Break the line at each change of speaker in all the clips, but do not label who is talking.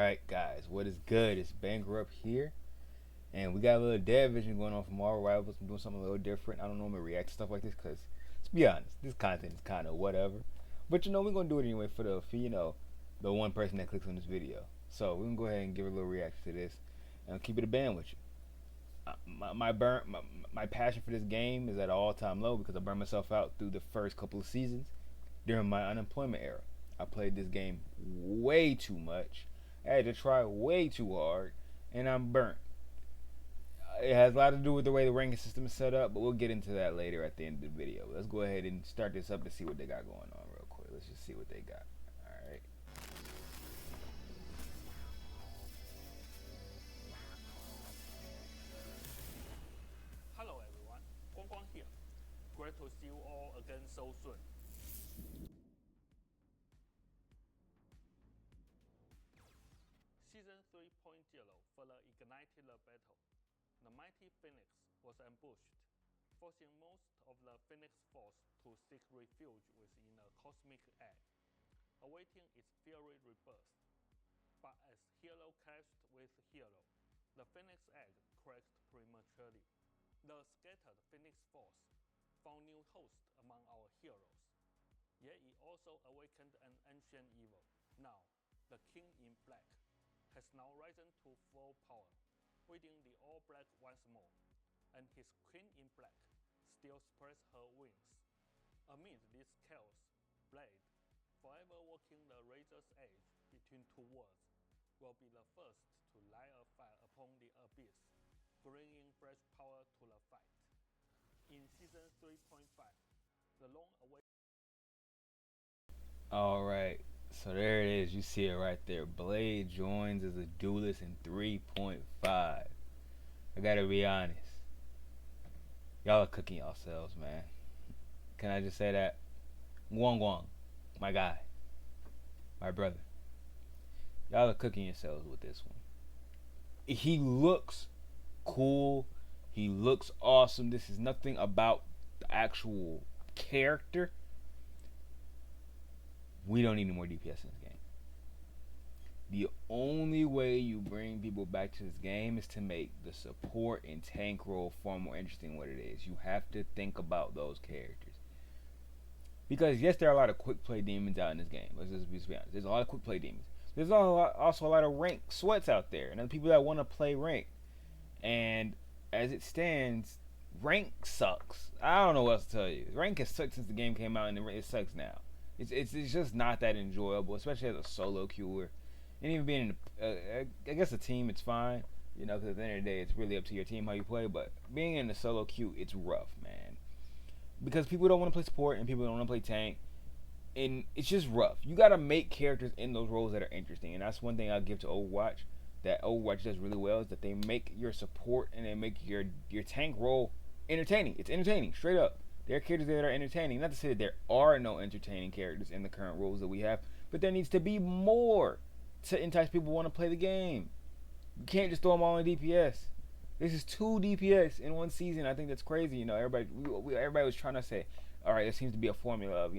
Alright, guys, what is good? It's Banger Up here, and we got a little dead vision going on from our rivals. I'm doing something a little different. I don't normally react to stuff like this because, let's be honest, this content is kind of whatever. But we're gonna do it anyway for the one person that clicks on this video. So we're gonna go ahead and give a little reaction to this, and keep it a band with you. My passion for this game is at an all time low because I burned myself out through the first couple of seasons during my unemployment era. I played this game way too much. I had to try way too hard, and I'm burnt. It has a lot to do with the way the ranking system is set up, but we'll get into that later at the end of the video. Let's go ahead and start this up to see what they got going on real quick. Let's just see what they got. All right.
Hello everyone, Guang Guang here. Great to see you all again so soon. Season 3.0 further ignited the battle. The mighty Phoenix was ambushed, forcing most of the Phoenix Force to seek refuge within a cosmic egg, awaiting its fiery rebirth. But as hero clashed with hero, the Phoenix Egg cracked prematurely. The scattered Phoenix Force found new hosts among our heroes. Yet it also awakened an ancient evil. Now, the King in Black has now risen to full power, wielding the All Black once more, and his Queen in Black still spreads her wings. Amid this chaos, Blade, forever walking the razor's edge between two worlds, will be the first to light a fire upon the abyss, bringing fresh power to the fight. In Season 3.5, the long-awaited
All right. So there it is. You see it right there. Blade joins as a duelist in 3.5. I gotta be honest. Y'all are cooking yourselves, man. Can I just say that? Guang Guang, my guy, my brother. Y'all are cooking yourselves with this one. He looks cool. He looks awesome. This is nothing about the actual character. We don't need any more DPS in this game. The only way you bring people back to this game is to make the support and tank role far more interesting than what it is. You have to think about those characters. Because yes, there are a lot of quick play demons out in this game. Let's just be honest. There's a lot of quick play demons. There's also a lot of rank sweats out there, and people that want to play rank. And as it stands, rank sucks. I don't know what else to tell you. Rank has sucked since the game came out, and it sucks now. It's just not that enjoyable, especially as a solo queuer. And even being I guess a team, it's fine. Because at the end of the day, it's really up to your team how you play. But being in the solo queue, it's rough, man. Because people don't want to play support and people don't want to play tank. And it's just rough. You got to make characters in those roles that are interesting. And that's one thing I'll give to Overwatch that Overwatch does really well is that they make your support and they make your tank role entertaining. It's entertaining, straight up. There are characters that are entertaining. Not to say that there are no entertaining characters in the current roles that we have, but there needs to be more to entice people to want to play the game. You can't just throw them all in DPS. This is 2 DPS in one season. I think that's crazy. Everybody was trying to say, all right, there seems to be a formula of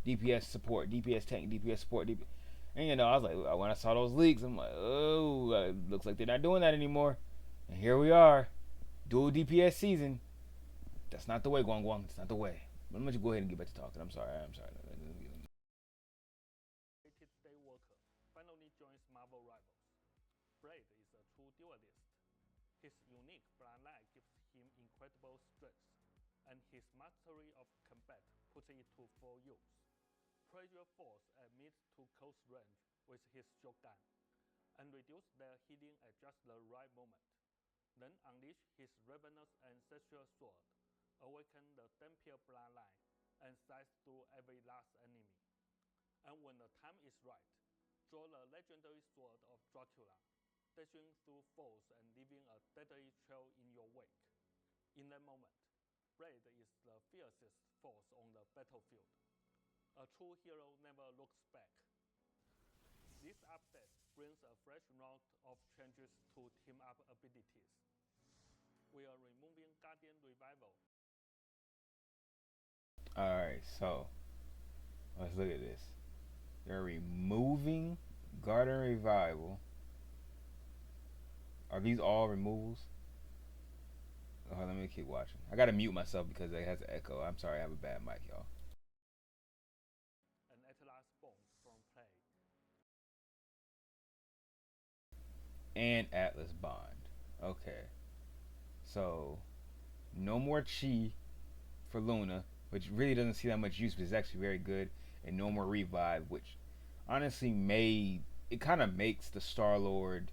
DPS support, DPS tank, DPS support, DPS. And I was like, when I saw those leaks, I'm like, oh, looks like they're not doing that anymore. And here we are, dual DPS season. That's not the way, Guang Guang. That's not the way. But I'm gonna go ahead and get back to talking. I'm sorry.
day worker finally joins Marvel Rivals. Blade is a true duelist. His unique bloodline gives him incredible strength, and his mastery of combat puts it to full use. Pressure force at mid to close range with his shotgun, and reduce their healing at just the right moment. Then unleash his ravenous ancestral sword, awaken the Dampier bloodline, and slice through every last enemy. And when the time is right, draw the legendary sword of Dracula, dashing through foes and leaving a deadly trail in your wake. In that moment, Blade is the fiercest force on the battlefield. A true hero never looks back. This update brings a fresh round of changes to team-up abilities. We are removing Guardian Revival.
Alright, so let's look at this. They're removing Garden Revival Are these all removals? Oh, let me keep watching. I gotta mute myself because it has an echo. I'm sorry, I have a bad mic, y'all.
And Atlas Bond from play.
And Atlas Bond. Okay. So, no more Chi for Luna, which really doesn't see that much use, but is actually very good. And no more Revive, which honestly made it kind of makes the Star Lord.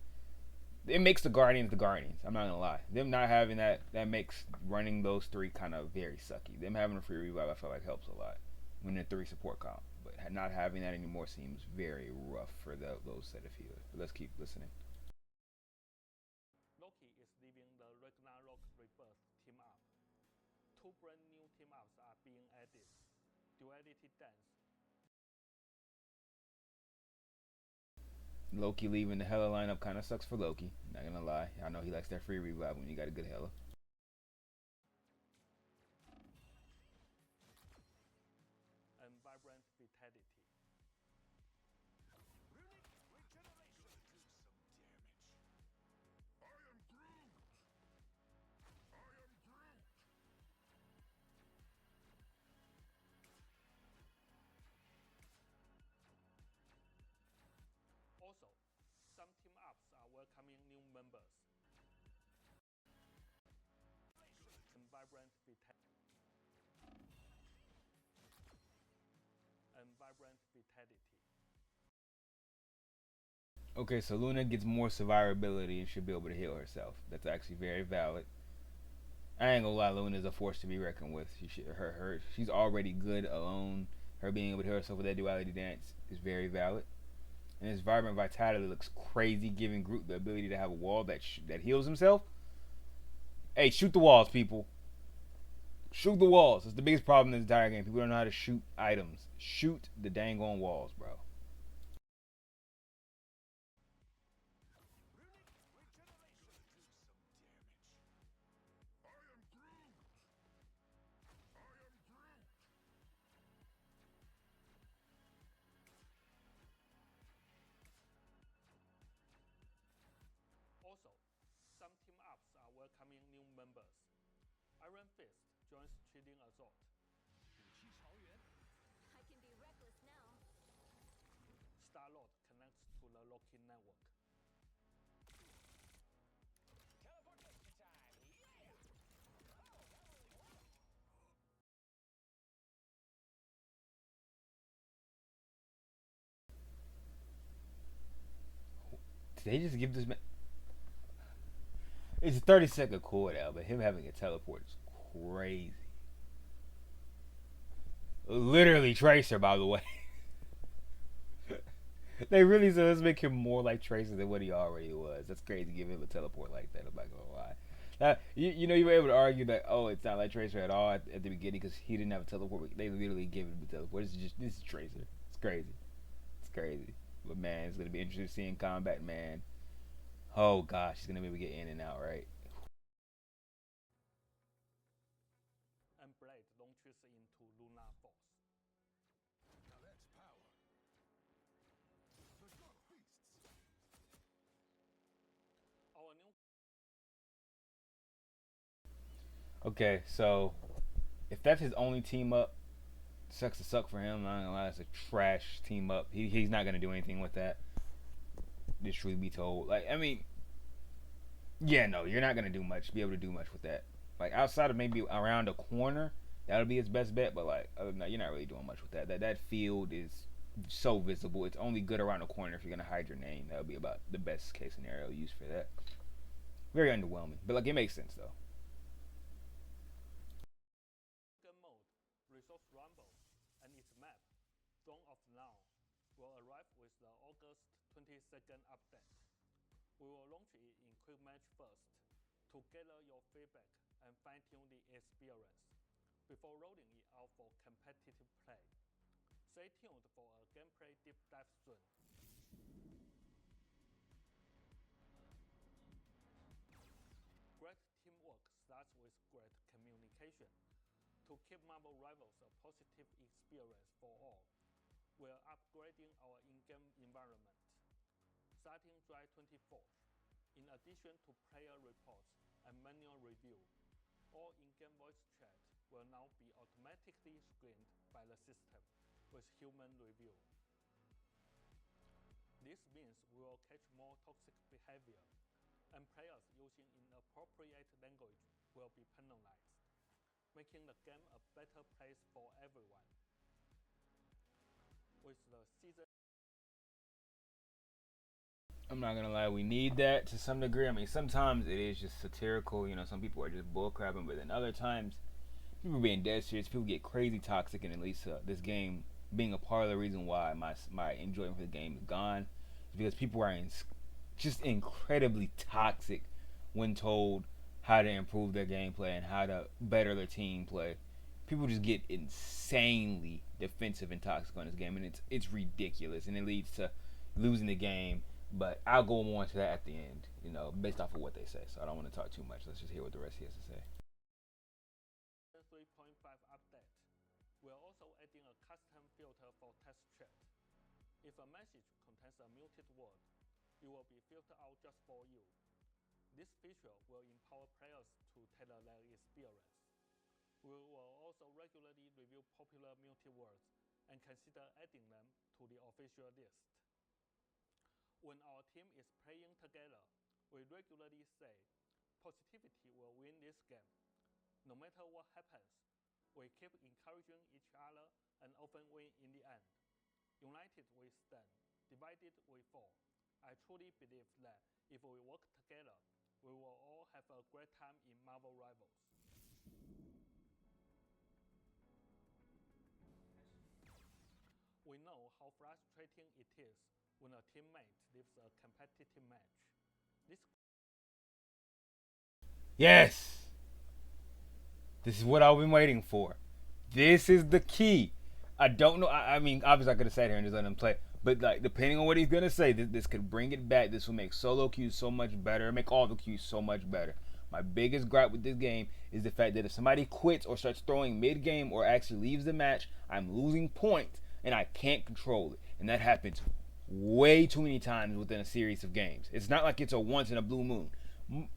It makes the Guardians the Guardians. I'm not gonna lie. Them not having that makes running those three kind of very sucky. Them having a free revive, I feel like helps a lot when they're three support comp. But not having that anymore seems very rough for those set of healers. But let's keep listening.
Loki is leaving the Ragnarok Rebirth team up. Two brand new team ups are being added. Duality Dance.
Loki leaving the Hela lineup kind of sucks for Loki. Not gonna lie. I know he likes that free revive when you got a good Hela.
And Vibrant Vitality. Also, some team ups are welcoming new members. And Vibrant Vitality. And Vibrant Vitality.
Okay, so Luna gets more survivability and should be able to heal herself. That's actually very valid. I ain't gonna lie, Luna is a force to be reckoned with. She's already good alone. Her being able to heal herself with that duality dance is very valid. And his vibrant vitality looks crazy, giving Groot the ability to have a wall that heals himself. Hey, shoot the walls, people. Shoot the walls. It's the biggest problem in this entire game. People don't know how to shoot items. Shoot the dang on walls, bro.
Also, some team ups are welcoming new members. Iron Fist joins Trading Assault.
I can be reckless now.
Star-Lord connects to the Loki network.
Teleportation time! Yeah! Oh, that only one!
Did they just give this man? It's a 30-second cooldown, but him having a teleport is crazy. Literally Tracer, by the way. They really said let's make him more like Tracer than what he already was. That's crazy. Give him a teleport like that. I'm not gonna lie. You know, you were able to argue that it's not like Tracer at all at the beginning because he didn't have a teleport. But they literally gave him a teleport. This is Tracer. It's crazy. It's crazy. But man, it's gonna be interesting seeing combat. Man, oh gosh, he's gonna be able to get in and out, right?
And Blade launches into Lunar Force.
Now that's power. The Dark Beasts.
Our new
Okay, so if that's his only team up, sucks to suck for him. I'm not gonna lie, it's a trash team up. He's not gonna do anything with that. Just truly be told. Like, I mean, yeah, no, you're not gonna be able to do much with that. Like outside of maybe around a corner, that'll be his best bet. But like, other than that, you're not really doing much with that. That field is so visible. It's only good around a corner if you're gonna hide your name. That would be about the best case scenario used for that. Very underwhelming, but like it makes sense though.
Gun mode, Resource Rumble, and its map, Dawn of Now, will arrive with the August 22nd update. We will launch it in Quick Match first to gather your feedback and fine-tune the experience before rolling it out for competitive play. Stay tuned for a gameplay deep dive soon. Great teamwork starts with great communication. To keep Marvel Rivals a positive experience for all, we're upgrading our in-game environment. Starting July 24th, In addition to player reports and manual review, all in-game voice chat will now be automatically screened by the system with human review. This means we will catch more toxic behavior, and players using inappropriate language will be penalized, making the game a better place for everyone. With the season
I'm not gonna lie, we need that to some degree. I mean, sometimes it is just satirical. Some people are just bullcrapping, but then other times, people are being dead serious. People get crazy toxic, and at least this game being a part of the reason why my enjoyment for the game is gone is because people are just incredibly toxic when told how to improve their gameplay and how to better their team play. People just get insanely defensive and toxic on this game, and it's ridiculous, and it leads to losing the game. But I'll go more into that at the end, based off of what they say. So I don't want to talk too much. Let's just hear what the rest he has to say.
3.5 update, we are also adding a custom filter for test chat. If a message contains a muted word, it will be filtered out just for you. This feature will empower players to tailor their experience. We will also regularly review popular muted words and consider adding them to the official list. When our team is playing together, we regularly say, positivity will win this game. No matter what happens, we keep encouraging each other and often win in the end. United we stand, divided we fall. I truly believe that if we work together, we will all have a great time in Marvel Rivals. We know how frustrating it is when a teammate leaves a competitive match.
Yes! This is what I've been waiting for. This is the key. I don't know. I mean, obviously I could have sat here and just let him play. But, depending on what he's going to say, this could bring it back. This will make solo queues so much better. Make all the queues so much better. My biggest gripe with this game is the fact that if somebody quits or starts throwing mid-game or actually leaves the match, I'm losing points and I can't control it. And that happens way too many times within a series of games. It's not like it's a once in a blue moon.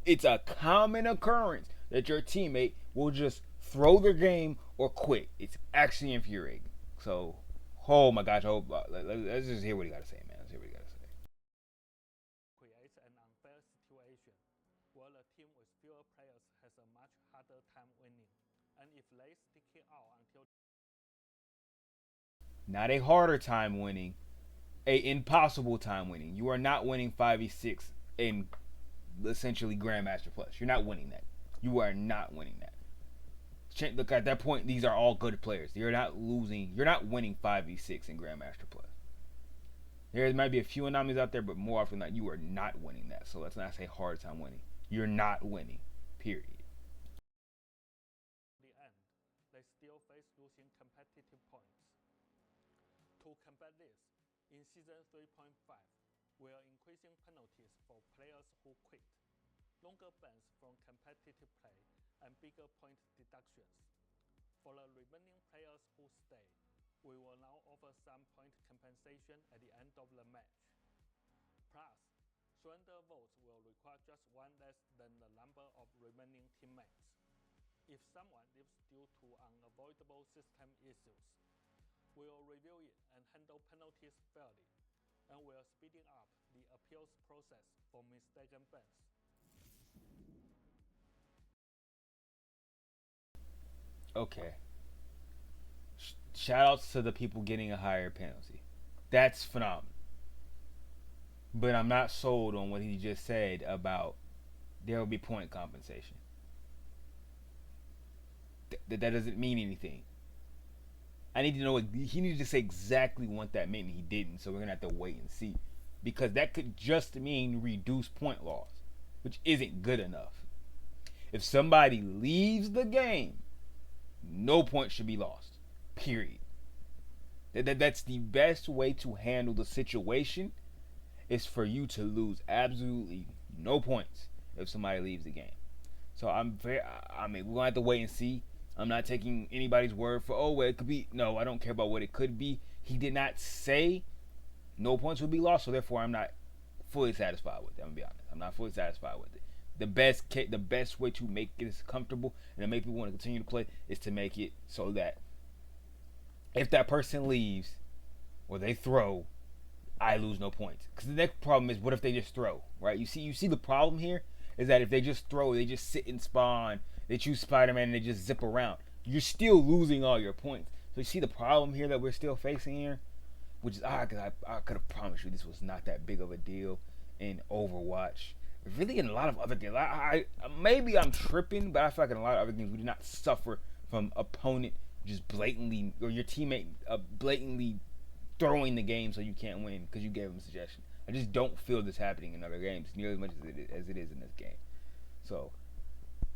It's a common occurrence that your teammate will just throw their game or quit. It's actually infuriating. So, oh my gosh, let's just hear what he got to say, man. Let's hear what he got to say.
Creates an unfair situation where a team with fewer players has a much harder time winning. And if they stick it out until
not a harder time winning, a impossible time winning. You are not winning 5v6 in essentially Grandmaster Plus. You're not winning that. You are not winning that. Look, at that point, these are all good players. You're not losing. You're not winning 5v6 in Grandmaster Plus. There might be a few anomalies out there, but more often than not, you are not winning that. So let's not say hard time winning. You're not winning. Period.
the end, they still face losing competitive points. To combat this, in Season 3.5, we are increasing penalties for players who quit, longer bans from competitive play, and bigger point deductions. For the remaining players who stay, we will now offer some point compensation at the end of the match. Plus, surrender votes will require just one less than the number of remaining teammates. If someone leaves due to unavoidable system issues, we will review it and handle penalties fairly, and we are speeding up the appeals process for mistaken bans.
Okay. Shout outs to the people getting a higher penalty. That's phenomenal. But I'm not sold on what he just said about there will be point compensation. That doesn't mean anything. I need to know. He needed to say exactly what that meant, and he didn't. So we're gonna have to wait and see, because that could just mean reduce point loss, which isn't good enough. If somebody leaves the game, no points should be lost. Period. That's the best way to handle the situation, is for you to lose absolutely no points if somebody leaves the game. So we're gonna have to wait and see. I'm not taking anybody's word for, well, it could be. No, I don't care about what it could be. He did not say no points would be lost, so therefore I'm not fully satisfied with it. I'm gonna be honest. I'm not fully satisfied with it. The best way to make this comfortable and to make people want to continue to play is to make it so that if that person leaves or they throw, I lose no points. Because the next problem is, what if they just throw, right? You see the problem here is that if they just throw, they just sit and spawn, they choose Spider-Man and they just zip around, you're still losing all your points. So you see the problem here that we're still facing here, which is odd because I could have promised you this was not that big of a deal in Overwatch. Really, in a lot of other games, I maybe I'm tripping, but I feel like in a lot of other games we do not suffer from opponent just blatantly, or your teammate blatantly throwing the game so you can't win because you gave them a suggestion. I just don't feel this happening in other games nearly as much as it is in this game. So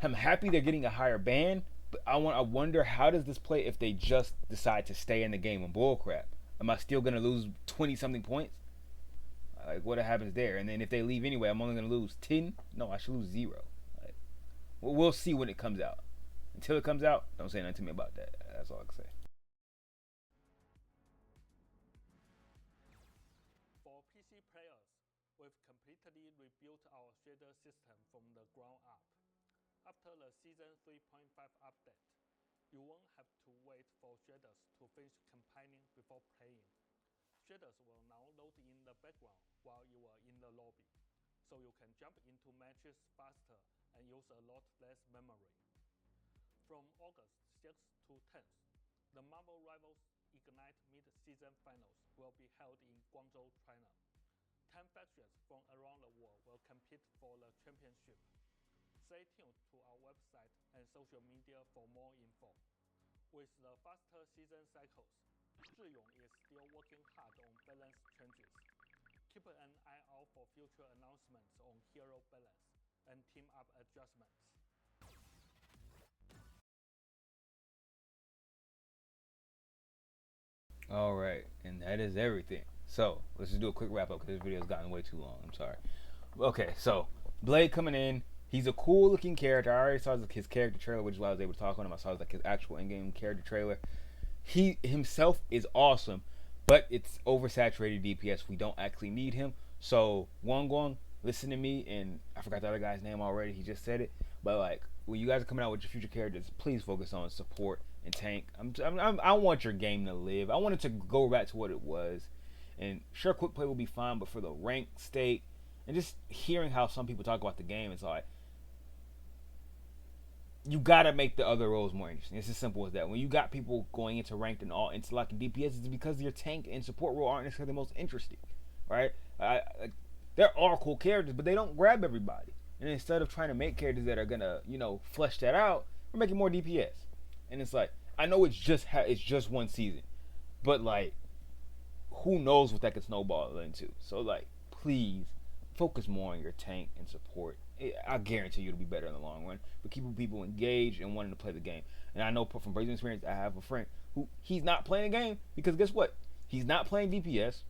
I'm happy they're getting a higher ban, but I wonder how does this play if they just decide to stay in the game and bullcrap. Am I still gonna lose 20 something points? Like, what happens there? And then if they leave anyway, I'm only gonna lose 10. No, I should lose 0. Like, well, we'll see when it comes out. Until it comes out, don't say nothing to me about that. That's all I can say.
For PC players, we've completely rebuilt our shader system from the ground up. After the Season 3.5 update, you won't have to wait for shaders to finish compiling before playing. Shaders will now load in the background while you are in the lobby, so you can jump into matches faster and use a lot less memory. From August 6th to 10th, the Marvel Rivals Ignite Mid-Season Finals will be held in Guangzhou, China. 10 factions from around the world will compete for the championship. Stay tuned to our website and social media for more info. With the faster season cycles, Zhiyong is still working hard on balance changes. Keep an eye out for future announcements on hero balance and team up adjustments.
Alright, and that is everything. So, let's just do a quick wrap up because this video has gotten way too long. I'm sorry. Okay, so, Blade coming in. He's a cool looking character. I already saw his character trailer, which is why I was able to talk on him. I saw his actual in-game character trailer. He himself is awesome, but it's oversaturated DPS. We don't actually need him. So, Wong, listen to me, and I forgot the other guy's name already. He just said it. But, like, when you guys are coming out with your future characters, please focus on support and tank. I want your game to live. I want it to go back to what it was. And sure, quick play will be fine, but for the rank state, and just hearing how some people talk about the game, it's like, you gotta make the other roles more interesting. It's as simple as that. When you got people going into ranked and all into like DPS, it's because your tank and support role aren't necessarily the most interesting, right? There are cool characters, but they don't grab everybody. And instead of trying to make characters that are gonna, flesh that out, we're making more DPS. And it's like, I know it's just one season, but like, who knows what that could snowball into? So like, please focus more on your tank and support. I guarantee you it'll be better in the long run. But keeping people engaged and wanting to play the game. And I know from Brazen experience, I have a friend who he's not playing the game because guess what? He's not playing DPS.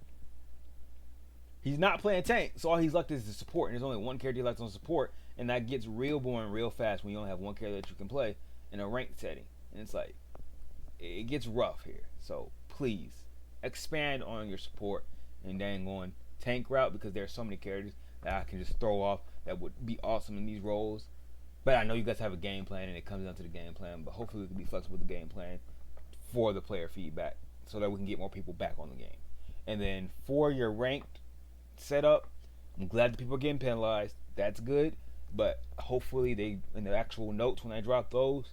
He's not playing tank. So all he's left is the support. And there's only one character left on support. And that gets real boring real fast when you only have one character that you can play in a ranked setting. And it's like, it gets rough here. So please expand on your support and then go on tank route because there are so many characters that I can just throw off that would be awesome in these roles. But I know you guys have a game plan and it comes down to the game plan, but hopefully we can be flexible with the game plan for the player feedback so that we can get more people back on the game. And then for your ranked setup, I'm glad that people are getting penalized. That's good, but hopefully they, in the actual notes when I drop those,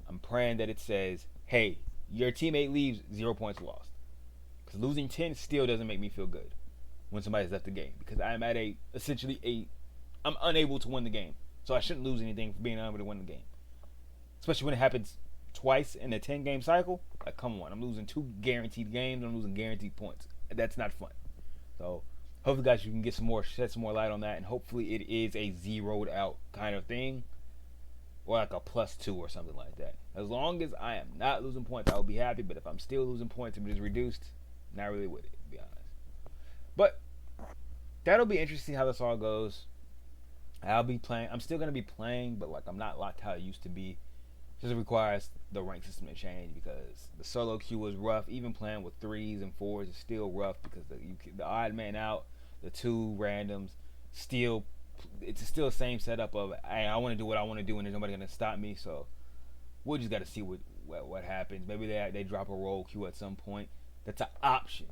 I'm praying that it says, hey, your teammate leaves, 0 points lost. Because losing 10 still doesn't make me feel good when somebody's left the game, because I'm at I'm unable to win the game. So I shouldn't lose anything for being unable to win the game. Especially when it happens twice in a 10-game cycle. Like, come on. I'm losing 2 guaranteed games. I'm losing guaranteed points. That's not fun. So, hopefully, guys, you can shed some more light on that. And hopefully it is a zeroed out kind of thing. Or like a +2 or something like that. As long as I am not losing points, I will be happy. But if I'm still losing points and it is reduced, not really with it, to be honest. But that'll be interesting how this all goes. I'll be playing. I'm still going to be playing, but like I'm not locked how it used to be. Just requires the rank system to change because the solo queue was rough. Even playing with 3s and 4s is still rough because the odd man out, the two randoms. Still, it's still the same setup of hey, I want to do what I want to do, and there's nobody gonna stop me. So we just got to see what happens. Maybe they drop a roll queue at some point. That's an option.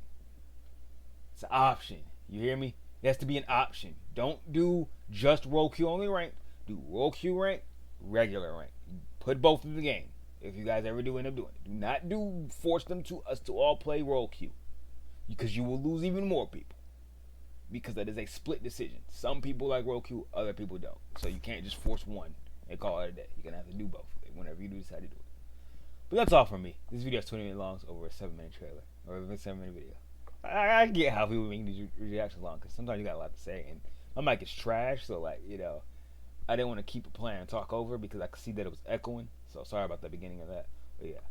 It's an option. You hear me? It has to be an option. Don't do just roll queue only ranked. Do roll queue ranked, regular ranked. Put both in the game. If you guys ever do end up doing it, do not force us to all play roll queue, because you will lose even more people. Because that is a split decision. Some people like roll queue, other people don't. So you can't just force one and call it a day. You're gonna have to do both whenever you decide to do it. But that's all from me. This video is 20 minutes long, so over a 7-minute trailer or a 7-minute video. I get how people make these reactions long, because sometimes you got a lot to say, and my mic is trash, so like, you know, I didn't want to keep it playing and talk over because I could see that it was echoing. So sorry about the beginning of that. But yeah,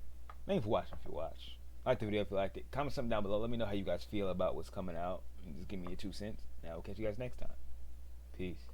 thank you for watching. If you watch, like the video if you liked it. Comment something down below. Let me know how you guys feel about what's coming out, and just give me your 2 cents. Now we'll catch you guys next time. Peace.